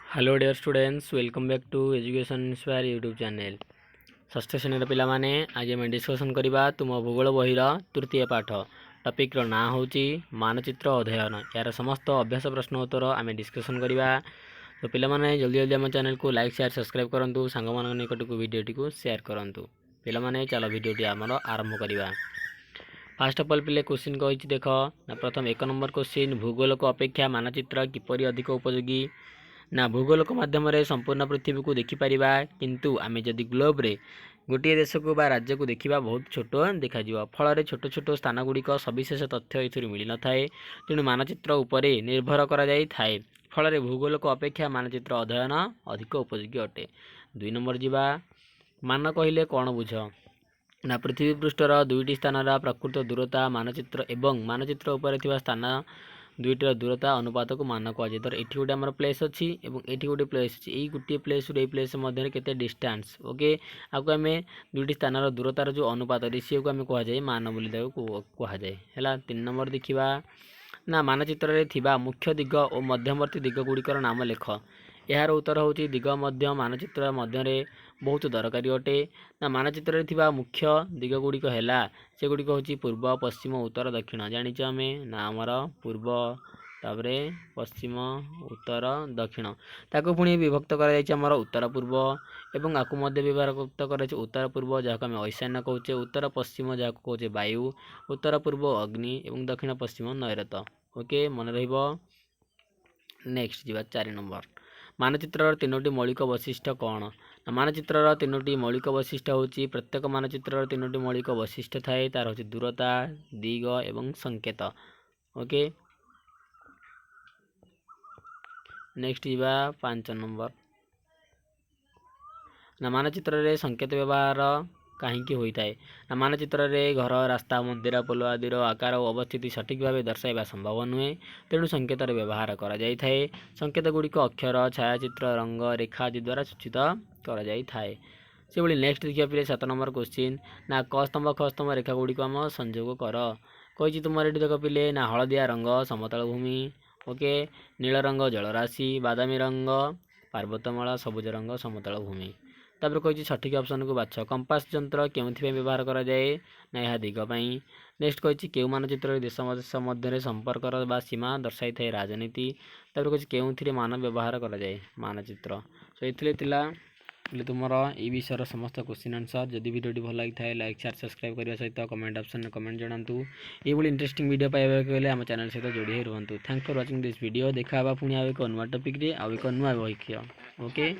Hello dear students, welcome back to Education Inspire YouTube channel. षष्ठ श्रेणी पिला माने आज आम डिस्कसन करवा तुम भूगोल बहिर तृतीय पाठ टॉपिक रो ना होची मानचित्र अध्ययन। यार समस्त अभ्यास प्रश्न उत्तर आम डिस्कसन करवा। तो पिला माने जल्दी जल्दी आम चैनल को लाइक शेयर सब्सक्राइब करंतु, सांग मान निकट को वीडियोटी को शेयर करंतु। पिला माने चलो वीडियोटी आमर आरंभ करवा। फास्ट ऑफ ऑल पिले क्वेश्चन कही देख ना प्रथम 1 नंबर क्वेश्चन, भूगोल को अपेक्षा मानचित्र किपरि अधिक उपयोगी ना भूगोलक माध्यम संपूर्ण पृथ्वी को देखिपर, किंतु आम जदि ग्लोब रे गोटे देश को बा राज्य को देखा बहुत छोट देखा फल छोट छोट स्थान गुड़िक सविशेष तथ्य ए मिल न थाए, तेणु मानचित्र उपरे निर्भर कराए। फल भूगोल को अपेक्षा मानचित्र अध्ययन अधिक उपयोगी अटे। 2 नंबर जीवा, मान कहले कौन बुझ ना पृथ्वी पृष्ठर दुईटी स्थानर प्रकृत दूरता मानचित्र एवं मानचित्र उपर थिबा स्थान दुईटर दूरता अनुपात को मान कहुए। धर ये गोटे आम प्लेस अच्छी और ये गोटे प्लेस अच्छी, यही गोटे प्लेस रू प्लेस मध्य केते डिस्टेंस ओके आपको आम दुईटी स्थानर दूरतार जो अनुपात रेशियो को आम कहुए मान बोली कहुए है। 3 नंबर देखा ना मानचित्र रे थिबा मुख्य दिग और मध्यवर्ती दिग गुड़िकर नाम लेख। यार उत्तर हूँ दिग मध्य मानचित्र मध्य बहुत दरकारी अटे। ना मानचित्र रे थिबा मुख्य दिग गुड़िक है से गुड़िक हूँ पूर्व पश्चिम उत्तर दक्षिण। जानिच आम ना आमर पूर्व तापरे पश्चिम उत्तर दक्षिण ताको पुणी विभक्त कर उत्तर पूर्व एवं आपको मध्य विभक्त कर उत्तर पूर्व जहाँ आम ईशान्य कहे, उत्तर पश्चिम जहाँ कहे वायु, उत्तर पूर्व अग्नि और दक्षिण पश्चिम नैऋत्य। ओके मन रहिबो। नेक्स्ट जीवा 4 नंबर, मानचित्र 3टी मौलिक वैशिष्ट्य कौन? मानचित्र 3टी मौलिक वैशिष्ट्य होची प्रत्येक मानचित्र 3टी मौलिक वैशिष्ट्य थाए, तार होची दूरता, दिग एवं संकेत। ओके नेक्स्ट जीवा 5 नंबर, ना मानचित्र रे संकेत व्यवहार कहीं होता है? ना मानचित्र रे घर, रास्ता, मंदिर, पोल आदि आकार और अवस्थिति सठिक भाव दर्शाइबा संभव नुहे, तेणु संकेतर व्यवहार करा जाय थाए। संकेत गुड़िक अक्षर, छायाचित्र, रंग, रेखा आदि द्वारा सूचित करा जाय थाए। से भली नेक्स्ट देखिए पे 7 नंबर क्वेश्चन, ना क स्तंभ ख स्तंभ रेखा गुड़िक आम संयोग कर। कही तुम ये देख पे ना हलदिया रंग समतल भूमि, ओके नील रंग जलराशि, बादामी रंग पार्वतमाला, सबुज रंग समतल भूमि। तापर कही सठिक ऑप्शन को बाछ। कंपास यंत्र केउथि व्यवहार करा जाए? ना यह दिग पई। नेक्स्ट कही केउ मानचित्र देश मध्य संपर्क बा सीमा दर्शाई थाए राजनीति। तापर कही केउथि मान व्यवहार करा जाए? मानचित्र। सो एथिले तिला तुमर ये विषय समस्त क्वेश्चन आंसर। जदि वीडियो भल लगी था लाइक शेयर सब्सक्राइब करने सहित कमेंट ऑप्शन में कमेंट जनातु। ये इंटरेस्टिंग वीडियो पाइबा गले आम चैनल सहित जोड़ी रुहतु। Thanks for watching this video. देखा पुणी आउ एक नुआ टॉपिक रे आउ एक नुआ बही। ओके।